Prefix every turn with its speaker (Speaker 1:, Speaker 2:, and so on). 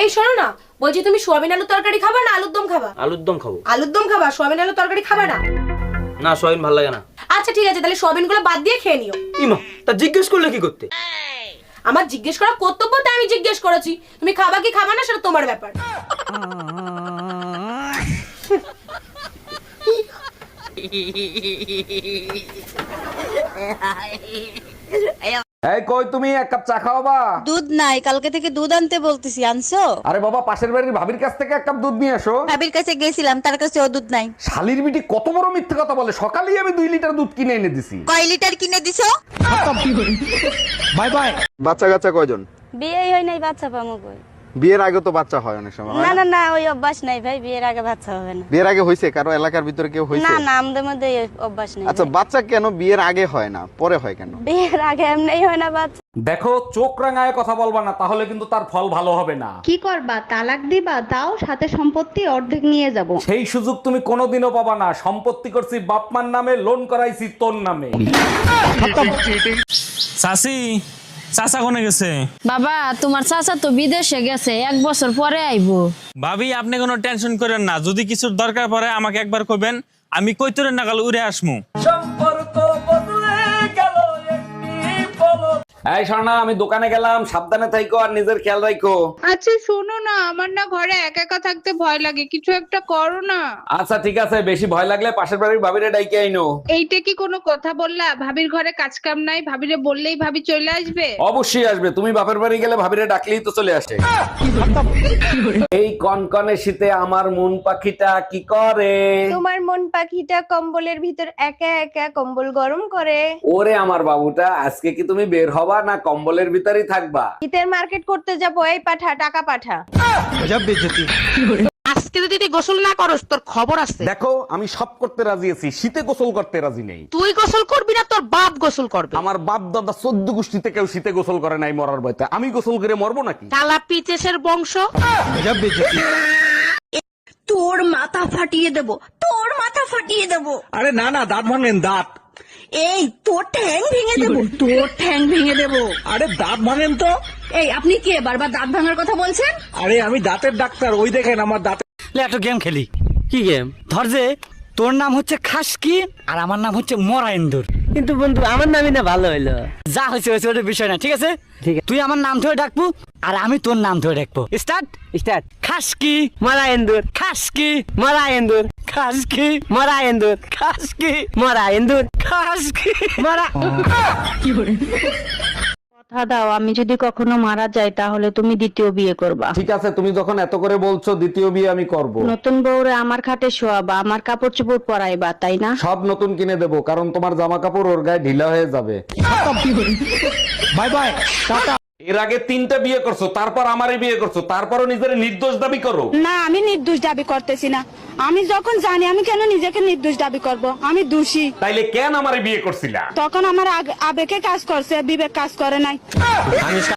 Speaker 1: এই শোনো না, বলছি তুমি সোয়াবিন আলুর তরকারি খাবা না আলুর দম খাবা?
Speaker 2: আলুর দম খাবো।
Speaker 1: আলুর দম খাবা, সোয়াবিন আলুর তরকারি খাবা না?
Speaker 2: না, সোয়াবিন ভালো লাগে না।
Speaker 1: আচ্ছা ঠিক আছে, তাহলে সোয়াবিন গুলো বাদ দিয়ে খেয়ে নিও।
Speaker 2: ইমা, তা জিজ্ঞেস করলে কি করতে?
Speaker 1: আমার জিজ্ঞেস করা কর্তব্য, তাই আমি জিজ্ঞেস করেছি। তুমি খাবা কি খাবা না সেটা তোমার ব্যাপার।
Speaker 3: এই কই তুমি, এক কাপ চা খাওয়াবা?
Speaker 4: দুধ নাই, কালকে থেকে দুধ আনতে বলতেছি, আনছো?
Speaker 3: আরে বাবা, পাশের বাড়ির ভাবির কাছ থেকে এক কাপ দুধ নিয়ে এসো।
Speaker 4: ভাবির কাছে গেছিলাম, তার কাছে ও দুধ নাই।
Speaker 3: শালির বিটি কত বড় মিথ্যে কথা বলে, সকালেই আমি 2 লিটার দুধ কিনে এনে দিছি।
Speaker 4: কয় লিটার কিনে দিছো?
Speaker 3: Bye bye.
Speaker 5: বাচ্চা কাচ্চা কয়জন?
Speaker 6: বিয়েই হয় নাই, বাচ্চা পাবো কই?
Speaker 5: বিয়ের আগে তো বাচ্চা হয় অনেক সময়, হয়
Speaker 6: না
Speaker 5: না?
Speaker 6: না না, ওই অভ্যাস নাই ভাই, বিয়ের আগে বাচ্চা হবে না।
Speaker 5: বিয়ের আগে হইছে কারো এলাকার ভিতরে কেউ হইছে?
Speaker 6: না না, আমাদের মধ্যে এই অভ্যাস নেই।
Speaker 5: আচ্ছা, বাচ্চা কেন বিয়ের আগে হয় না, পরে হয় কেন?
Speaker 6: বিয়ের আগে এমনিই হয় না বাচ্চা।
Speaker 3: দেখো, চোখ রাঙায় কথা বলবা না, তাহলে কিন্তু তার ফল ভালো হবে না।
Speaker 7: কি করবা, তালাক দিবা? তাও সাথে সম্পত্তি অর্ধেক নিয়ে যাব।
Speaker 3: সেই সুযোগ তুমি কোনোদিনও পাবা না। সম্পত্তি করছি বাপমার নামে, লোন করাইছি তোর নামে।
Speaker 8: চাচি, চাচা কোনে গেছে?
Speaker 9: বাবা, তোমার চাচা তো বিদেশে গেছে, 1 বছর পরে আইবো।
Speaker 8: ভাবি, আপনি কোনো টেনশন করেন না, যদি কিছুর দরকার পড়ে আমাকে একবার কইবেন, আমি কইতরে নাগাল উড়ে আসমু।
Speaker 3: এই শোনা, আমি দোকানে গেলাম, সাবধানে থাইকো আর নিজের খেয়াল রাখো।
Speaker 7: আচ্ছা শোনো না, আমার না ঘরে একা একা থাকতে ভয় লাগে, কিছু একটা করো না।
Speaker 3: আচ্ছা ঠিক আছে, বেশি ভয় লাগলে পাশের বাড়ির ভাবিরে ডাইকে আইনো।
Speaker 7: এইটা কি কোনো কথা বললা? ভাবির ঘরে কাজ কাম নাই, ভাবিরে বললেই ভাবি চলে আসবে?
Speaker 3: অবশ্যই আসবে, তুমি বাপের বাড়ি গেলে ভাবিরে ডাকলেই তো চলে আসে। এই কনকনে শীতে আমার মন পাখিটা কি করে?
Speaker 6: তোমার মন পাখিটা কম্বলের ভিতর একা একা কম্বল গরম করে।
Speaker 3: ওরে আমার বাবুটা, আজকে কি তুমি বের হবা না কম্বলের ভিতরেই থাকবা?
Speaker 6: শীতের মার্কেট করতে যাবো, এই পাঠা, টাকা পাঠা।
Speaker 1: আজকে যদি তুই গোসল না করস তোর খবর আছে।
Speaker 3: দেখো, আমি সব করতে রাজি আছি, শীতে গোসল করতে রাজি নেই।
Speaker 1: তুই গোসল করবি না, তোর বাপ গোসল করবে।
Speaker 3: আমার বাপ দাদা 14 গোষ্ঠীতে কেউ শীতে গোসল করে নাই মরার ভয়তে, আমি গোসল করে মরবো নাকি?
Speaker 1: কালা পিচেসের বংশ।
Speaker 4: তোর মাথা ফাটিয়ে দেব, তোর মাথা ফাটিয়ে দেব।
Speaker 8: আরে না না, দাঁত ভাঙেন, দাঁত।
Speaker 4: এই তোর ঠ্যাং ভেঙে দেব, তোর ঠ্যাং ভেঙে দেব।
Speaker 8: আরে দাঁত ভাঙেন তো।
Speaker 4: এই আপনি কে বারবার দাঁত ভাঙার কথা বলছেন?
Speaker 8: আরে আমি দাঁতের ডাক্তার, ওই দেখেন আমার দাঁত।
Speaker 2: একটা গেম খেলি। কি গেম? ধর যে তোর নাম হচ্ছে খাসকি আর আমার নাম হচ্ছে মরাইন্দুর। কিন্তু বন্ধু, আমার নামই না ভালো হইলো। যা হয়েছে হয়েছে, ওটা বিষয় না, ঠিক আছে? ঠিক আছে, তুই আমার নাম ধরে ডাকবো আর আমি তোর নাম ধরে ডাকবো। Start start. খাসকি মরাইন্দুর, খাসকি মরাইন্দুর, খাসকি মরাইন্দুর, খাসকি মরাইন্দুর, খাসকি মরা।
Speaker 7: কথা দাও, আমি যদি কখনো মারা যাই তাহলে তুমি দ্বিতীয় বিয়ে করবা।
Speaker 3: ঠিক আছে, তুমি যখন এত করে বলছো, দ্বিতীয় বিয়ে আমি করব।
Speaker 7: নতুন বউরে আমার খাটে শোয়াবা, আমার কাপড় চোপড় পরাইবা, তাই না?
Speaker 3: সব নতুন কিনে দেবো, কারণ তোমার জামা কাপড় ওর গায়ে ঢিলা হয়ে যাবে। Bye bye, tata. এর আগে 3টা বিয়ে করছো, তারপর আমারই বিয়ে করছো, তারপরও নিজের নির্দোষ দাবি করো।
Speaker 7: না, আমি নির্দোষ দাবি করতেছি না। আমি যখন জানি, আমি কেন নিজেকে নির্দোষ দাবি করব? আমি দোষী।
Speaker 3: তাইলে কেন আমারই বিয়ে করছিলা?
Speaker 7: তখন আমার আবেগে কাজ করছে, বিবেক কাজ করে নাই।